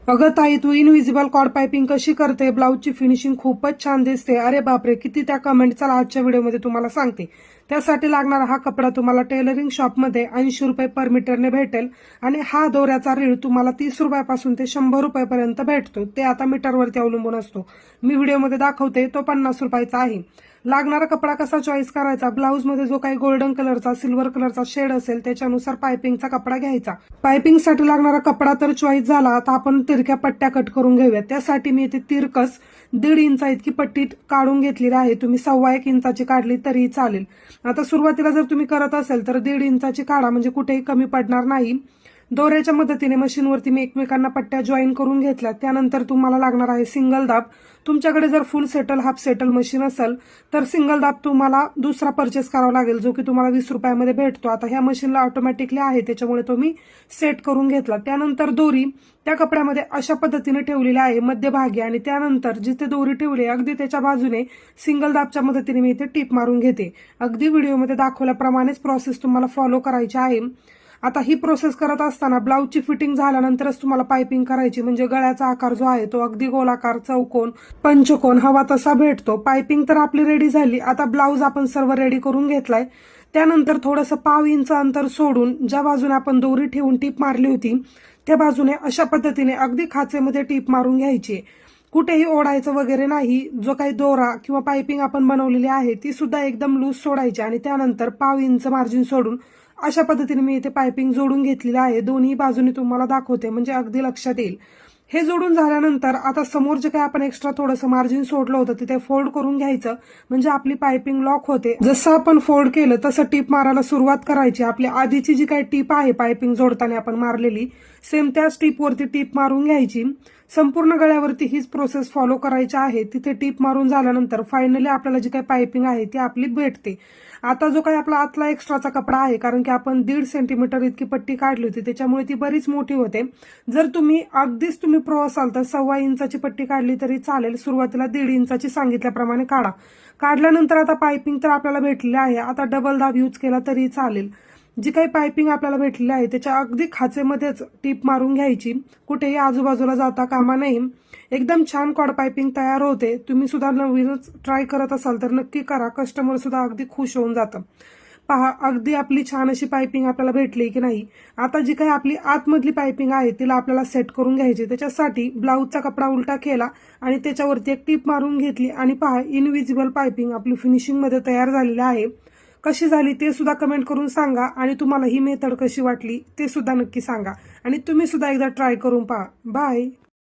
अगं ताई, तू invisible cord piping कशी करते? ब्लाऊजची फिनिशिंग खूपच छान दिसते. अरे बापरे, किती त्या कमेंट. चला आजच्या व्हिडिओमध्ये तुम्हाला सांगते. त्यासाठी लागणारा हा कपडा तुम्हाला टेलरिंग शॉपमध्ये 80 रुपये पर मीटरने भेटेल आणि हा दोऱ्याचा रीळ तुम्हाला 30 रुपयापासून ते 100 रुपयापर्यंत भेटतो. ते आता मीटरवरती अवलंबून असतो. मी व्हिडिओमध्ये दाखवते तो 50 रुपयाचा आहे. लागणारा कपडा कसा चॉईस करायचा? ब्लाऊजमध्ये जो काही गोल्डन कलरचा, सिल्वर कलरचा शेड असेल त्याच्यानुसार पायपिंगचा कपडा घ्यायचा. पायपिंगसाठी लागणारा कपडा तर चॉईस झाला. आता आपण तिरक्या पट्ट्या कट करून घेऊया. त्यासाठी मी इथे तिरकस 1.5 इंचा इतकी पट्टी काढून घेतलेली आहे. तुम्ही 1.25 इंचाची काढली तरी चालेल. आता सुरुवातीला जर तुम्ही करत असेल तर 1.5 इंचाची काढा, म्हणजे कुठेही कमी पडणार नाही. दोऱ्याच्या मदतीने मशीनवरती मी एकमेकांना पट्ट्या जॉईन करून घेतल्या. त्यानंतर तुम्हाला लागणार आहे सिंगल दाब. तुमच्याकडे जर फुल सेटल हाफ सेटल मशीन असेल तर सिंगल दाब तुम्हाला दुसरा परचेस करावा लागेल, जो की तुम्हाला 20 रुपयामध्ये भेटतो. आता ह्या मशीनला ऑटोमॅटिकली आहे त्याच्यामुळे तो मी सेट करून घेतला. त्यानंतर दोरी त्या कपड्यामध्ये अशा पद्धतीने ठेवलेली आहे मध्यभागी, आणि त्यानंतर जिथे दोरी ठेवली अगदी त्याच्या बाजूने सिंगल दाबच्या मदतीने मी इथे टीप मारून घेते. अगदी व्हिडिओमध्ये दाखवल्याप्रमाणेच प्रोसेस तुम्हाला फॉलो करायची आहे. आता ही प्रोसेस करत असताना ब्लाऊजची फिटिंग झाल्यानंतरच तुम्हाला पायपिंग करायची, म्हणजे गळ्याचा आकार जो आहे तो अगदी गोलाकार, चौकोन, पंचकोन हवा तसा भेटतो. पायपिंग तर आपली रेडी झाली. आता ब्लाऊज आपण सर्व रेडी करून घेतलाय. त्यानंतर थोडंसं 1/2 इंच अंतर सोडून ज्या बाजूने आपण दोरी ठेवून टीप मारली होती त्या बाजूने अशा पद्धतीने अगदी खाचेमध्ये टीप मारून घ्यायची. कुठेही ओढायचं वगैरे नाही. जो काही दोरा किंवा पायपिंग आपण बनवलेली आहे ती सुद्धा एकदम लूज सोडायची आणि त्यानंतर 1/2 इंच मार्जिन सोडून अशा पद्धतीने मी इथे पायपिंग जोडून घेतलेली आहे. दोन्ही बाजूने तुम्हाला दाखवते म्हणजे अगदी लक्षात येईल. हे जोडून झाल्यानंतर आता समोर जे काही आपण एक्स्ट्रा थोडंसं मार्जिन सोडलं होतं तिथे फोल्ड करून घ्यायचं, म्हणजे आपली पायपिंग लॉक होते. जसं आपण फोल्ड केलं तसं टीप मारायला सुरुवात करायची. आपली आधीची जी काही टीप आहे पायपिंग जोडताना आपण मारलेली, सेम त्याच टीपवरती टीप मारून घ्यायची. संपूर्ण गळ्यावरती हीच प्रोसेस फॉलो करायची आहे. तिथे टीप मारून झाल्यानंतर फायनली आपल्याला जी काही पायपिंग आहे ती आपली भेटते. आता जो काही आपला आतला एक्स्ट्राचा कपडा आहे, कारण की आपण 1.5 सेंटीमीटर इतकी पट्टी काढली होती त्याच्यामुळे ती बरीच मोठी होते. जर तुम्ही अगदीच तुम्ही प्रो असाल तर 1.25 इंचाची पट्टी काढली तरी चालेल. सुरुवातीला 1.5 इंचाची सांगितल्याप्रमाणे काढा. काढल्यानंतर आता पायपिंग तर आपल्याला भेटलेली आहे. आता डबल दाब यूज केला तरी चालेल. जी काही पायपिंग आपल्याला भेटलेली आहे त्याच्या अगदी खाचेमध्येच टीप मारून घ्यायची. कुठेही आजूबाजूला जाता कामा नये. एकदम छान कॉर्ड पायपिंग तयार होते. तुम्ही सुद्धा नवीनच ट्राय करत असाल तर नक्की करा. कस्टमर सुद्धा अगदी खुश होऊन जातं. पहा, अगदी आपली छान अशी पायपिंग आपल्याला भेटली की नाही. आता जी काही आपली आतमधली पायपिंग आहे तिला आपल्याला सेट करून घ्यायची. त्याच्यासाठी ब्लाऊजचा कपडा उलटा केला आणि त्याच्यावरती एक टीप मारून घेतली आणि पहा, इनविजिबल पायपिंग आपली फिनिशिंग मध्ये तयार झालेली आहे. कशी झाली ते सुद्धा कमेंट करून सांगा आणि तुम्हाला ही मेथड कशी वाटली ते सुद्धा नक्की सांगा आणि तुम्ही सुद्धा एकदा ट्राय करून पहा. बाय.